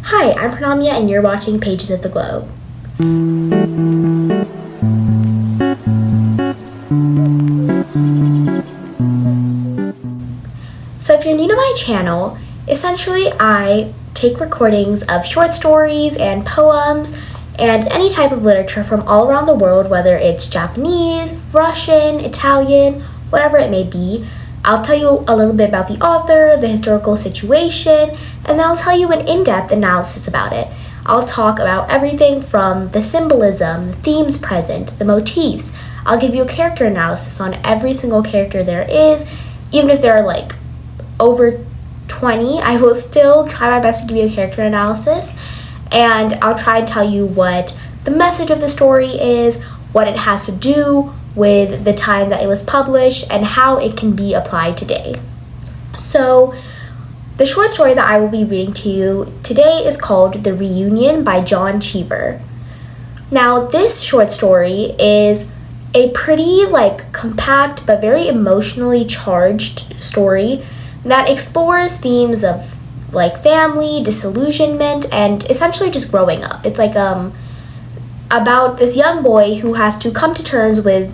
Hi, I'm Pranamya and you're watching Pages of the Globe. So if you're new to my channel, essentially I take recordings of short stories and poems and any type of literature from all around the world, whether it's Japanese, Russian, Italian, whatever it may be. I'll tell you a little bit about the author, the historical situation, and then I'll tell you an in-depth analysis about it. I'll talk about everything from the symbolism, the themes present, the motifs. I'll give you a character analysis on every single character there is. Even if there are like over 20, I will still try my best to give you a character analysis. And I'll try and tell you what the message of the story is, what it has to do with the time that it was published, and how it can be applied today. So, the short story that I will be reading to you today is called The Reunion by John Cheever. Now, this short story is a pretty compact but very emotionally charged story that explores themes of family, disillusionment, and essentially just growing up. It's about this young boy who has to come to terms with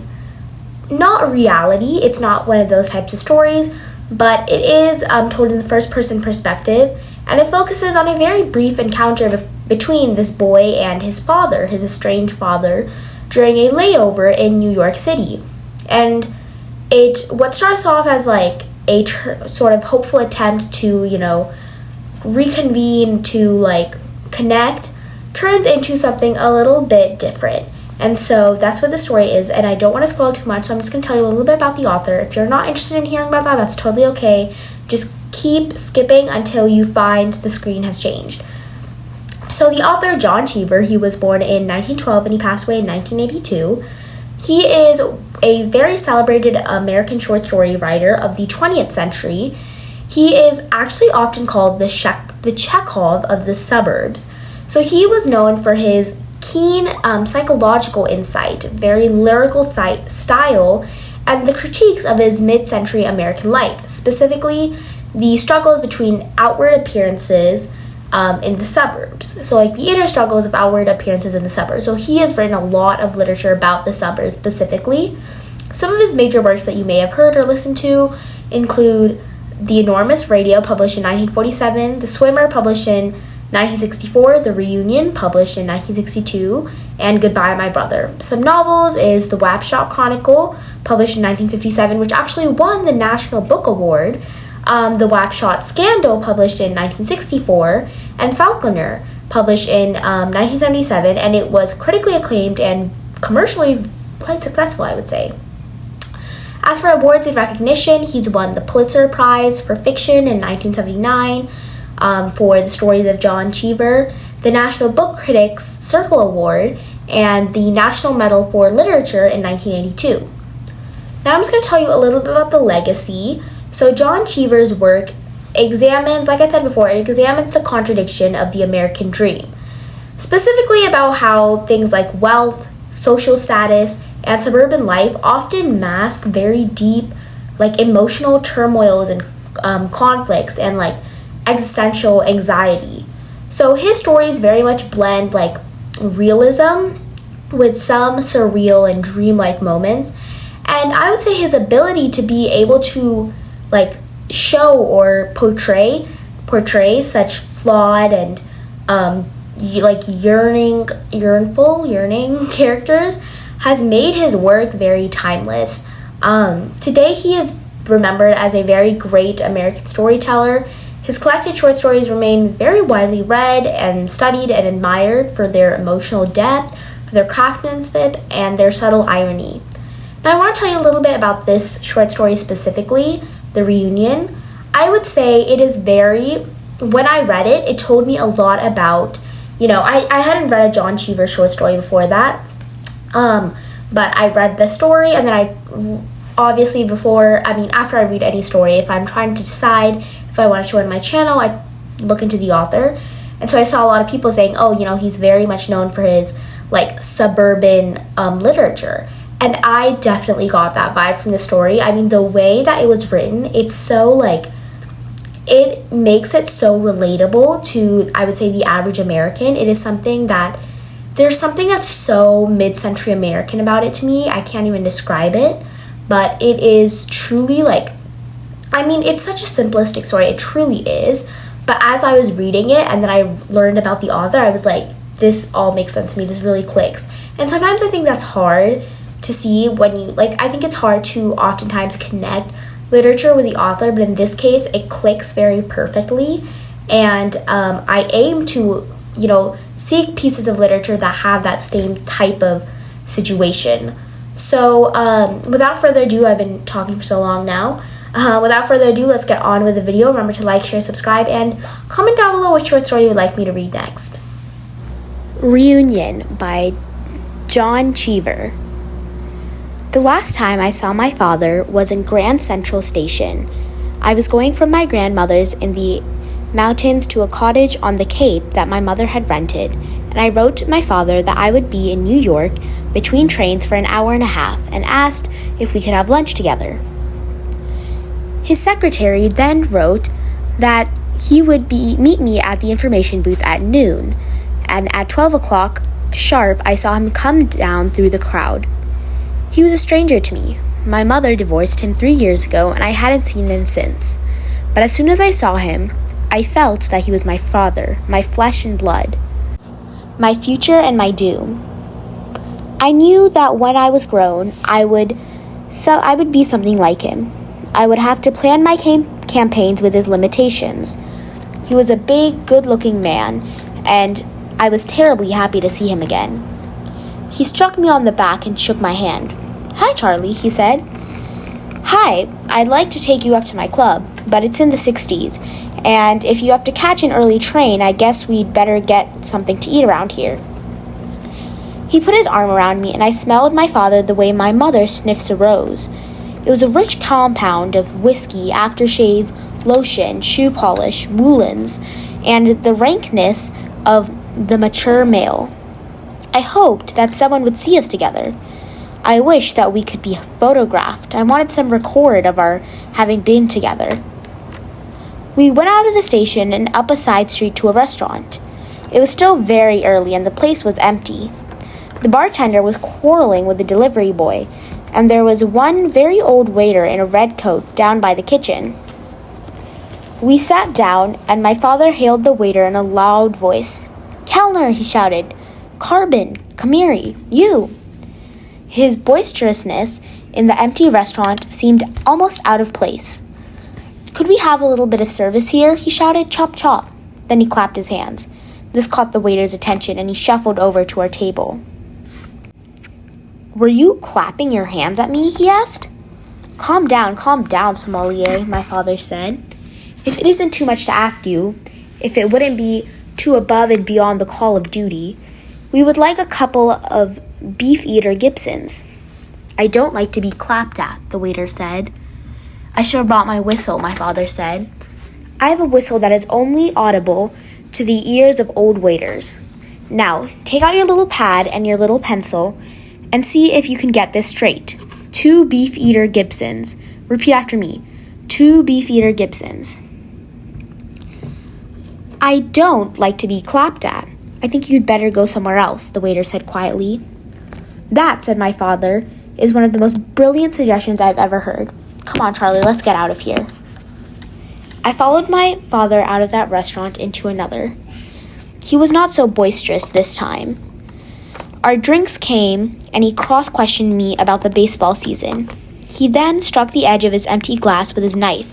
not reality. It's not one of those types of stories, but it is told in the first person perspective, and it focuses on a very brief encounter between this boy and his father, his estranged father, during a layover in New York City. And what starts off as sort of hopeful attempt to, reconvene, to connect, turns into something a little bit different. And so that's what the story is, and I don't want to spoil too much, so I'm just going to tell you a little bit about the author. If you're not interested in hearing about that, that's totally okay. Just keep skipping until you find the screen has changed. So the author, John Cheever, he was born in 1912 and he passed away in 1982. He is a very celebrated American short story writer of the 20th century. He is actually often called the Chekhov of the suburbs. So he was known for his keen psychological insight, very lyrical style, and the critiques of his mid-century American life, specifically the struggles between outward appearances in the suburbs. So the inner struggles of outward appearances in the suburbs. So he has written a lot of literature about the suburbs specifically. Some of his major works that you may have heard or listened to include The Enormous Radio, published in 1947, The Swimmer, published in 1964, The Reunion, published in 1962, and Goodbye, My Brother. Some novels is The Wapshot Chronicle, published in 1957, which actually won the National Book Award, The Wapshot Scandal, published in 1964, and Falconer, published in 1977, and it was critically acclaimed and commercially quite successful, I would say. As for awards and recognition, he's won the Pulitzer Prize for Fiction in 1979, for the stories of John Cheever, the National Book Critics Circle Award, and the National Medal for Literature in 1982. Now I'm just going to tell you a little bit about the legacy. So John Cheever's work examines, like I said before, it examines the contradiction of the American dream, specifically about how things like wealth, social status, and suburban life often mask very deep, emotional turmoils and conflicts and existential anxiety. So his stories very much blend realism with some surreal and dreamlike moments, and I would say his ability to be able to show or portray such flawed and yearning characters has made his work very timeless. Today he is remembered as a very great American storyteller. His collected short stories remain very widely read and studied and admired for their emotional depth, for their craftsmanship, and their subtle irony. Now I want to tell you a little bit about this short story specifically, The Reunion. I would say it is when I read it, it told me a lot about, I hadn't read a John Cheever short story before that, but I read the story, and then after I read any story, if I'm trying to decide if I want to show it on my channel, I look into the author. And so I saw a lot of people saying, he's very much known for his suburban literature. And I definitely got that vibe from the story. I mean, the way that it was written, it's so it makes it so relatable to, I would say, the average American. It is something that, there's something that's so mid-century American about it to me. I can't even describe it, but it is truly like, I mean, it's such a simplistic story. It truly is. But as I was reading it and then I learned about the author, I was like, this all makes sense to me. This really clicks. And sometimes I think that's hard to see when you, like, I think it's hard to oftentimes connect literature with the author, but in this case, it clicks very perfectly. And I aim to, seek pieces of literature that have that same type of situation. So without further ado, I've been talking for so long now. Without further ado, let's get on with the video. Remember to like, share, subscribe, and comment down below what short story you would like me to read next. Reunion by John Cheever. The last time I saw my father was in Grand Central Station. I was going from my grandmother's in the mountains to a cottage on the Cape that my mother had rented, and I wrote to my father that I would be in New York between trains for an hour and a half and asked if we could have lunch together. His secretary then wrote that he would meet me at the information booth at noon, and at 12 o'clock sharp I saw him come down through the crowd. He was a stranger to me. My mother divorced him 3 years ago, and I hadn't seen him since. But as soon as I saw him, I felt that he was my father, my flesh and blood, my future and my doom. I knew that when I was grown, I would be something like him. I would have to plan my campaigns with his limitations. He was a big, good-looking man, and I was terribly happy to see him again. He struck me on the back and shook my hand. "Hi, Charlie," he said. "Hi, I'd like to take you up to my club, but it's in the 60s, and if you have to catch an early train, I guess we'd better get something to eat around here." He put his arm around me, and I smelled my father the way my mother sniffs a rose. It was a rich compound of whiskey, aftershave, lotion, shoe polish, woolens, and the rankness of the mature male. I hoped that someone would see us together. I wished that we could be photographed. I wanted some record of our having been together. We went out of the station and up a side street to a restaurant. It was still very early and the place was empty. The bartender was quarreling with the delivery boy, and there was one very old waiter in a red coat down by the kitchen. We sat down, and my father hailed the waiter in a loud voice. "Kellner," he shouted. "Carbon, Kamiri, you." His boisterousness in the empty restaurant seemed almost out of place. "Could we have a little bit of service here?" he shouted. "Chop, chop." Then he clapped his hands. This caught the waiter's attention, and he shuffled over to our table. "Were you clapping your hands at me?" he asked. Calm down, sommelier," my father said. "If it isn't too much to ask you, if it wouldn't be too above and beyond the call of duty, we would like a couple of Beefeater Gibsons." "I don't like to be clapped at," the waiter said. "I should have brought my whistle," my father said. "I have a whistle that is only audible to the ears of old waiters. Now, take out your little pad and your little pencil and see if you can get this straight. 2 Beefeater Gibsons. Repeat after me. 2 Beefeater Gibsons." "I don't like to be clapped at. I think you'd better go somewhere else," the waiter said quietly. "That," said my father, "is one of the most brilliant suggestions I've ever heard. Come on, Charlie, let's get out of here." I followed my father out of that restaurant into another. He was not so boisterous this time. Our drinks came, and he cross-questioned me about the baseball season. He then struck the edge of his empty glass with his knife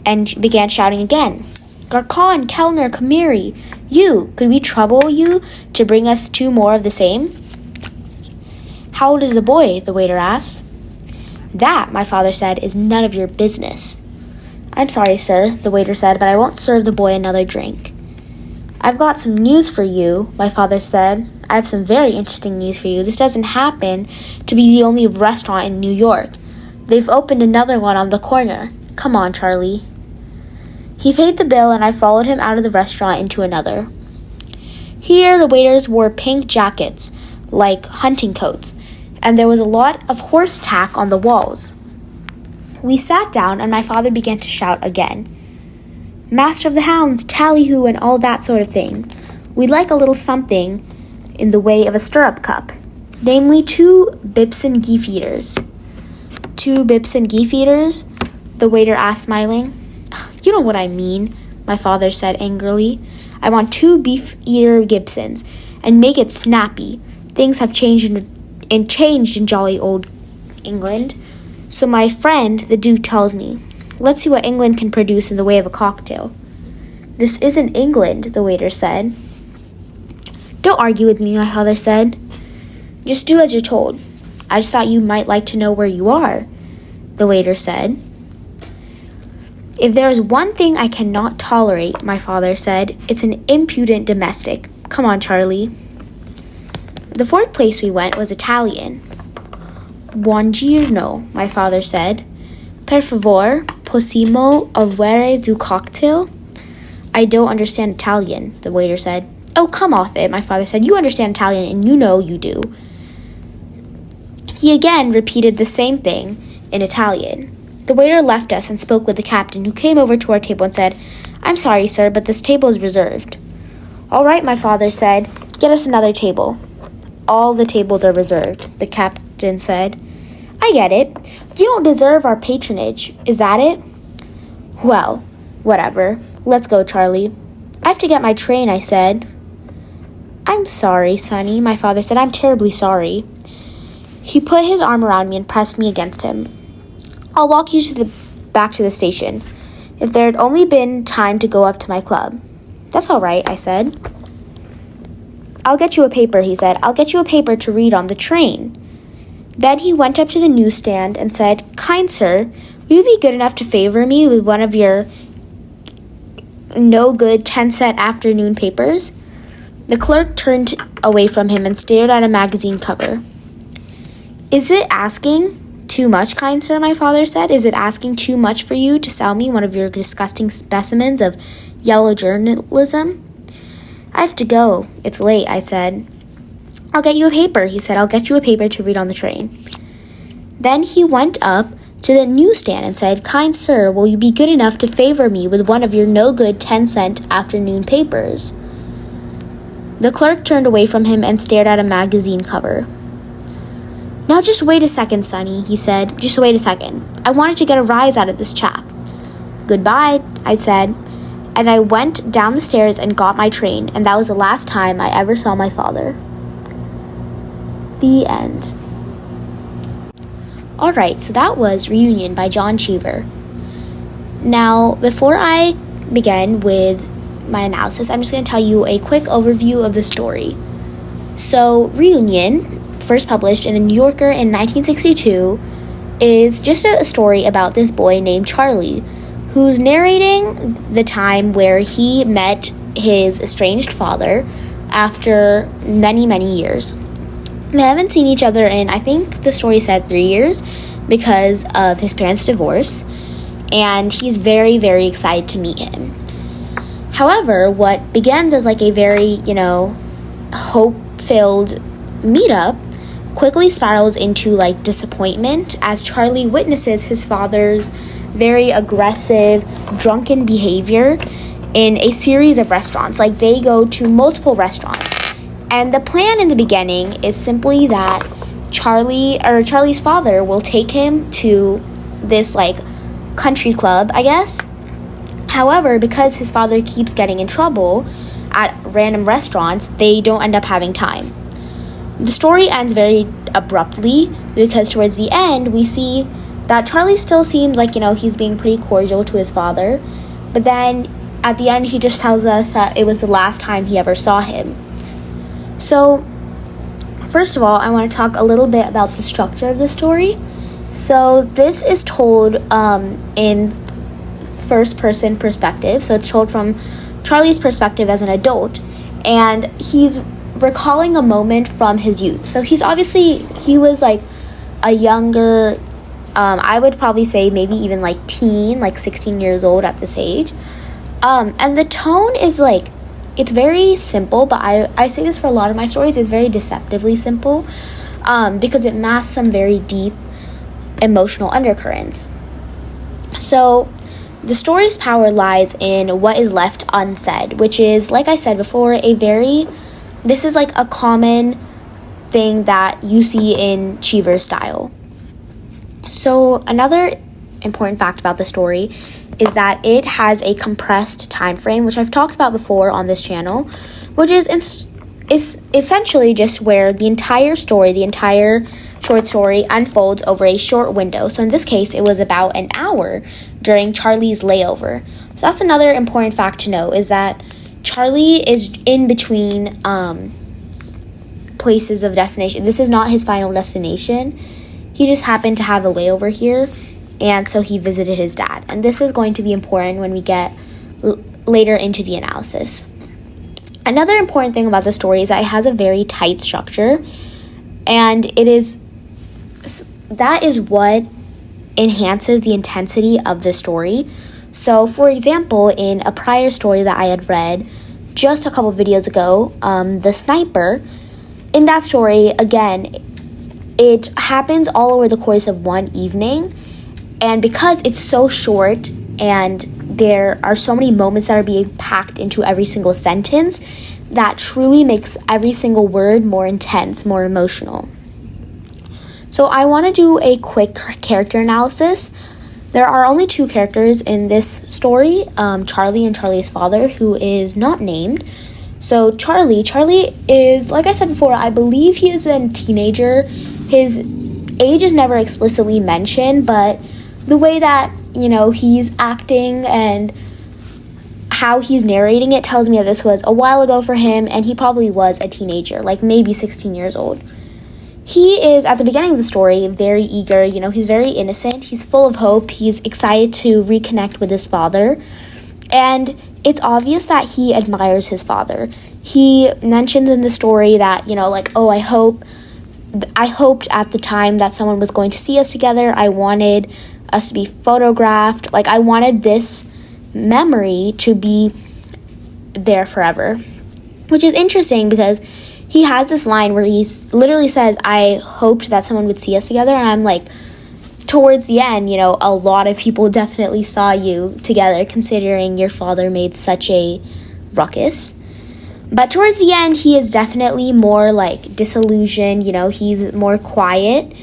and began shouting again. "Garcon, Kellner, Kamiri, you, could we trouble you to bring us 2 more of the same?" "How old is the boy?" the waiter asked. "That," my father said, "is none of your business." "I'm sorry, sir," the waiter said, "but I won't serve the boy another drink." "I've got some news for you," my father said. "I have some very interesting news for you. This doesn't happen to be the only restaurant in New York. They've opened another one on the corner. Come on, Charlie." He paid the bill, and I followed him out of the restaurant into another. Here, the waiters wore pink jackets, like hunting coats, and there was a lot of horse tack on the walls. We sat down, and my father began to shout again. Master of the Hounds, tally-ho, and all that sort of thing. We'd like a little something in the way of a stirrup cup, namely 2 bips and geef eaters. 2 bips and geef eaters? The waiter asked, smiling. You know what I mean, my father said angrily. I want 2 beef eater Gibsons, and make it snappy. Things have changed in jolly old England. So my friend, the Duke, tells me, let's see what England can produce in the way of a cocktail. This isn't England, the waiter said. Don't argue with me, my father said. Just do as you're told. I just thought you might like to know where you are, the waiter said. If there is one thing I cannot tolerate, my father said, it's an impudent domestic. Come on, Charlie. The 4th place we went was Italian. Buongiorno, my father said. Per favor, possiamo avere du cocktail? I don't understand Italian, the waiter said. Oh, come off it, my father said. You understand Italian, and you know you do. He again repeated the same thing in Italian. The waiter left us and spoke with the captain, who came over to our table and said, I'm sorry, sir, but this table is reserved. All right, my father said. Get us another table. All the tables are reserved, the captain said. I get it. You don't deserve our patronage. Is that it? Well, whatever. Let's go, Charlie. I have to get my train, I said. I'm sorry, Sonny, my father said. I'm terribly sorry. He put his arm around me and pressed me against him. I'll walk you back to the station. If there had only been time to go up to my club. That's all right, I said. I'll get you a paper, he said. I'll get you a paper to read on the train. Then he went up to the newsstand and said, Kind sir, will you be good enough to favor me with one of your no-good 10-cent afternoon papers? The clerk turned away from him and stared at a magazine cover. Is it asking too much, kind sir, my father said? Is it asking too much for you to sell me one of your disgusting specimens of yellow journalism? I have to go. It's late, I said. I'll get you a paper, he said. I'll get you a paper to read on the train. Then he went up to the newsstand and said, Kind sir, will you be good enough to favor me with one of your no-good 10-cent afternoon papers? The clerk turned away from him and stared at a magazine cover. Now just wait a second, Sonny, he said. Just wait a second. I wanted to get a rise out of this chap. Goodbye, I said, and I went down the stairs and got my train, and that was the last time I ever saw my father. The end. Alright, so that was Reunion by John Cheever. Now, before I begin with my analysis, I'm just going to tell you a quick overview of the story. So, Reunion, first published in the New Yorker in 1962, is just a story about this boy named Charlie, who's narrating the time where he met his estranged father after many, many years. They haven't seen each other in, I think the story said 3 years, because of his parents' divorce, and he's very, very excited to meet him. However, what begins as like a very, hope-filled meetup quickly spirals into like disappointment as Charlie witnesses his father's very aggressive, drunken behavior in a series of restaurants. Like, they go to multiple restaurants. And the plan in the beginning is simply that Charlie's father will take him to this like country club, I guess. However, because his father keeps getting in trouble at random restaurants, they don't end up having time. The story ends very abruptly because towards the end, we see that Charlie still seems like, he's being pretty cordial to his father. But then at the end, he just tells us that it was the last time he ever saw him. So, first of all, I want to talk a little bit about the structure of the story. So, this is told in first-person perspective. So, it's told from Charlie's perspective as an adult. And he's recalling a moment from his youth. So, he was like a younger, I would probably say maybe even like teen, like 16 years old at this age. And the tone is like, it's very simple, but I say this for a lot of my stories, it's very deceptively simple, because it masks some very deep emotional undercurrents. So, the story's power lies in what is left unsaid, which is, like I said before, this is like a common thing that you see in Cheever's style. So another important fact about the story is that it has a compressed time frame, which I've talked about before on this channel, which is essentially just where the entire short story unfolds over a short window. So in this case, it was about an hour during Charlie's layover. So that's another important fact to know, is that Charlie is in between places of destination. This is not his final destination. He just happened to have a layover here, and so he visited his dad. And this is going to be important when we get later into the analysis. Another important thing about the story is that it has a very tight structure, and that is what enhances the intensity of the story. So, for example, in a prior story that I had read just a couple videos ago, The Sniper, in that story, again, it happens all over the course of one evening, and because it's so short and there are so many moments that are being packed into every single sentence, that truly makes every single word more intense, more emotional. So I want to do a quick character analysis. There are only two characters in this story, Charlie and Charlie's father, who is not named. So Charlie is, like I said before, I believe he is a teenager. His age is never explicitly mentioned, but the way that, he's acting and how he's narrating it tells me that this was a while ago for him, and he probably was a teenager, like maybe 16 years old. He is, at the beginning of the story, very eager. He's very innocent. He's full of hope. He's excited to reconnect with his father. And it's obvious that he admires his father. He mentioned in the story that, I hoped at the time that someone was going to see us together. I wanted us to be photographed. I wanted this memory to be there forever. Which is interesting because he has this line where he literally says, I hoped that someone would see us together. And I'm like, towards the end, a lot of people definitely saw you together, considering your father made such a ruckus. But towards the end, he is definitely more disillusioned, he's more quiet.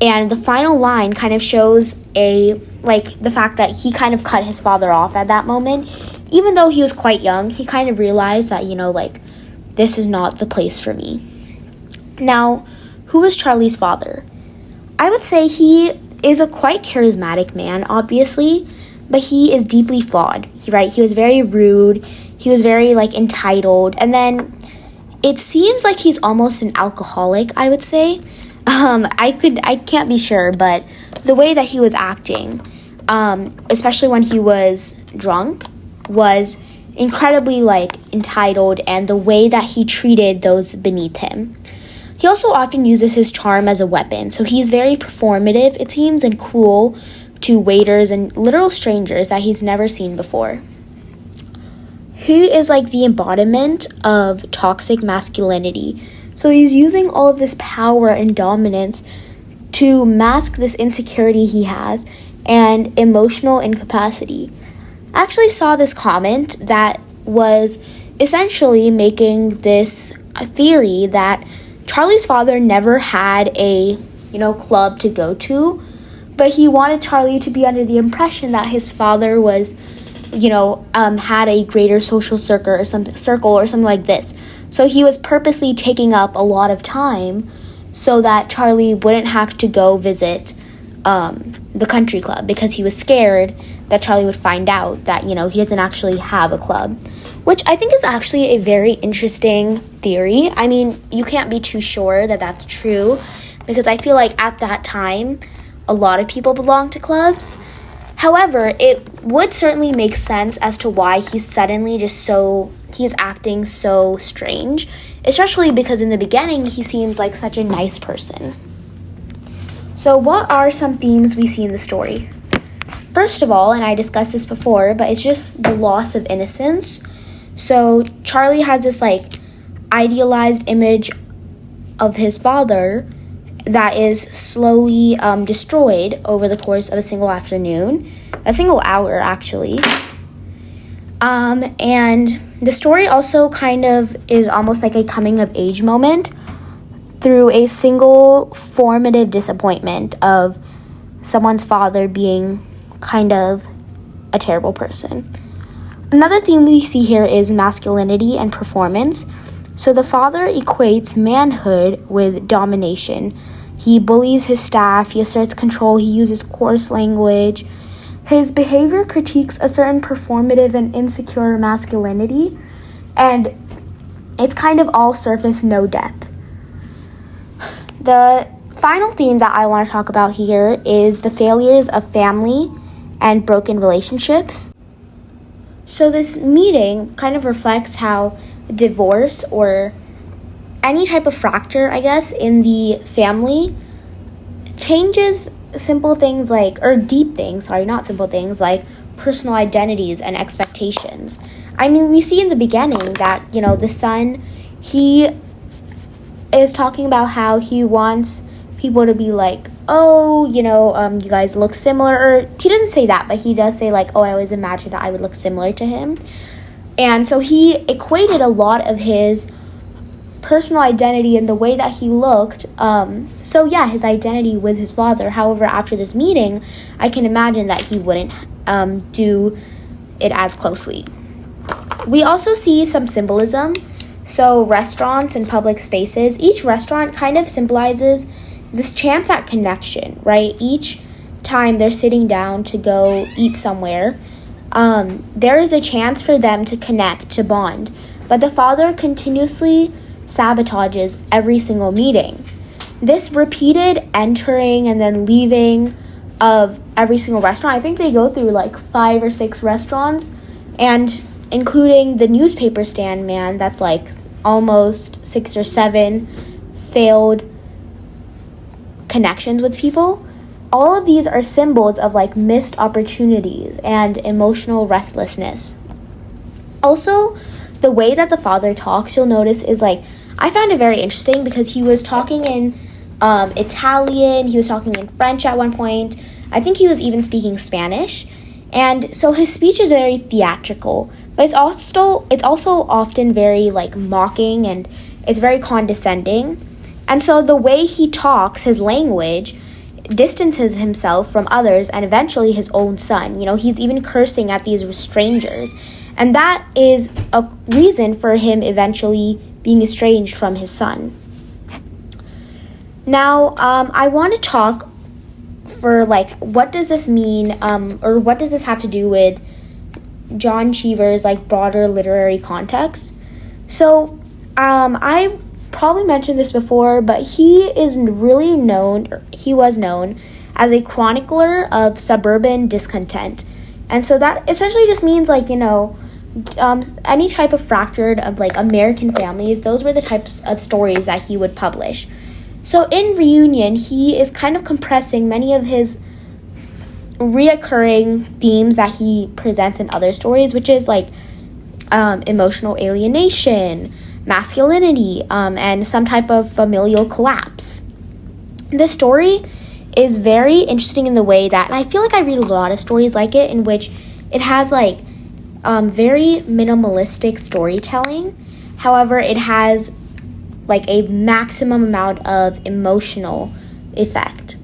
And the final line kind of shows the fact that he kind of cut his father off at that moment. Even though he was quite young, he kind of realized that, this is not the place for me. Now, who is Charlie's father? I would say he is a quite charismatic man, obviously, but he is deeply flawed, right? He was very rude. He was very, entitled. And then it seems like he's almost an alcoholic, I would say. I can't be sure, but the way that he was acting, especially when he was drunk, was incredibly, entitled, and the way that he treated those beneath him. He also often uses his charm as a weapon, so he's very performative, it seems, and cruel to waiters and literal strangers that he's never seen before. He is the embodiment of toxic masculinity. So he's using all of this power and dominance to mask this insecurity he has and emotional incapacity. I actually saw this comment that was essentially making this theory that Charlie's father never had a, club to go to, but he wanted Charlie to be under the impression that his father was, had a greater social circle or something like this. So he was purposely taking up a lot of time so that Charlie wouldn't have to go visit the country club, because he was scared that Charlie would find out that, he doesn't actually have a club, which I think is actually a very interesting theory. I mean, you can't be too sure that that's true, because I feel like at that time, a lot of people belonged to clubs. However, it would certainly make sense as to why he's suddenly he's acting so strange, especially because in the beginning, he seems like such a nice person. So what are some themes we see in the story? First of all, and I discussed this before, but it's just the loss of innocence. So Charlie has this idealized image of his father, that is slowly destroyed over the course of a single afternoon, a single hour actually. And the story also kind of is almost like a coming of age moment through a single formative disappointment of someone's father being kind of a terrible person. Another theme we see here is masculinity and performance. So the father equates manhood with domination. He bullies his staff, he asserts control, he uses coarse language. His behavior critiques a certain performative and insecure masculinity, and it's kind of all surface, no depth. The final theme that I want to talk about here is the failures of family and broken relationships. So this meeting kind of reflects how divorce or any type of fracture, I guess, in the family changes simple things like, or deep things, sorry, not simple things, like personal identities and expectations. I mean, we see in the beginning that, the son, he is talking about how he wants people to be like, oh, you guys look similar, or he doesn't say that, but he does say like, oh, I always imagined that I would look similar to him. And so he equated a lot of his personal identity and the way that he looked, his identity with his father. However, after this meeting, I can imagine that he wouldn't do it as closely. We also see some symbolism. So restaurants and public spaces, each restaurant kind of symbolizes this chance at connection, right? Each time they're sitting down to go eat somewhere, there is a chance for them to connect, to bond. But the father continuously sabotages every single meeting. This repeated entering and then leaving of every single restaurant, I think they go through like 5 or 6 restaurants, and including the newspaper stand man, that's like almost 6 or 7 failed connections with people. All of these are symbols of like missed opportunities and emotional restlessness. Also, the way that the father talks, you'll notice, is like, I found it very interesting because he was talking in Italian, he was talking in French at one point. I think he was even speaking Spanish. And so his speech is very theatrical, but it's also often very like mocking, and it's very condescending. And so the way he talks, his language, distances himself from others and eventually his own son. He's even cursing at these strangers. And that is a reason for him eventually being estranged from his son. Now, I want to talk for like, what does this mean, or what does this have to do with John Cheever's like broader literary context? So, I probably mentioned this before, but he was known as a chronicler of suburban discontent. And so that essentially just means like, any type of fractured of like American families, those were the types of stories that he would publish. So in Reunion, he is kind of compressing many of his reoccurring themes that he presents in other stories, which is like emotional alienation, masculinity, and some type of familial collapse. This story is very interesting in the way that, and I feel like I read a lot of stories like it, in which it has like very minimalistic storytelling. However, it has like a maximum amount of emotional effect.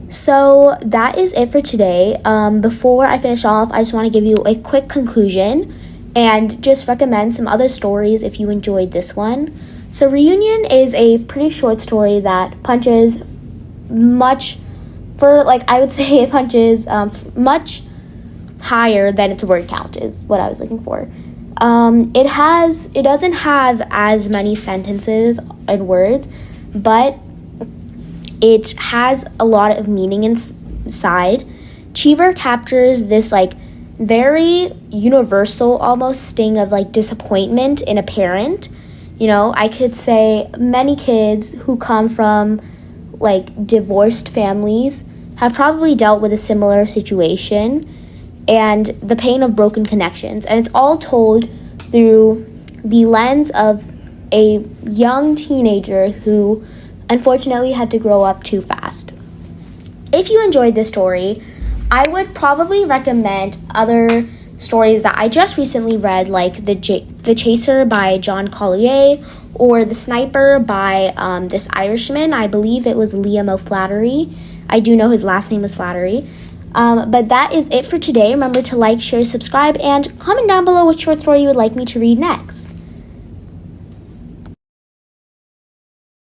So that is it for today. Before I finish off, I just want to give you a quick conclusion and just recommend some other stories if you enjoyed this one. So Reunion is a pretty short story that punches much higher than its word count is what I was looking for. It doesn't have as many sentences and words, but it has a lot of meaning inside. Cheever captures this like very universal almost sting of like disappointment in a parent. I could say many kids who come from like divorced families have probably dealt with a similar situation and the pain of broken connections. And it's all told through the lens of a young teenager who unfortunately had to grow up too fast. If you enjoyed this story, I would probably recommend other stories that I just recently read, like The Chaser by John Collier, or The Sniper by this Irishman. I believe it was Liam O'Flaherty. I do know his last name is Flattery. But that is it for today. Remember to like, share, subscribe, and comment down below what short story you would like me to read next.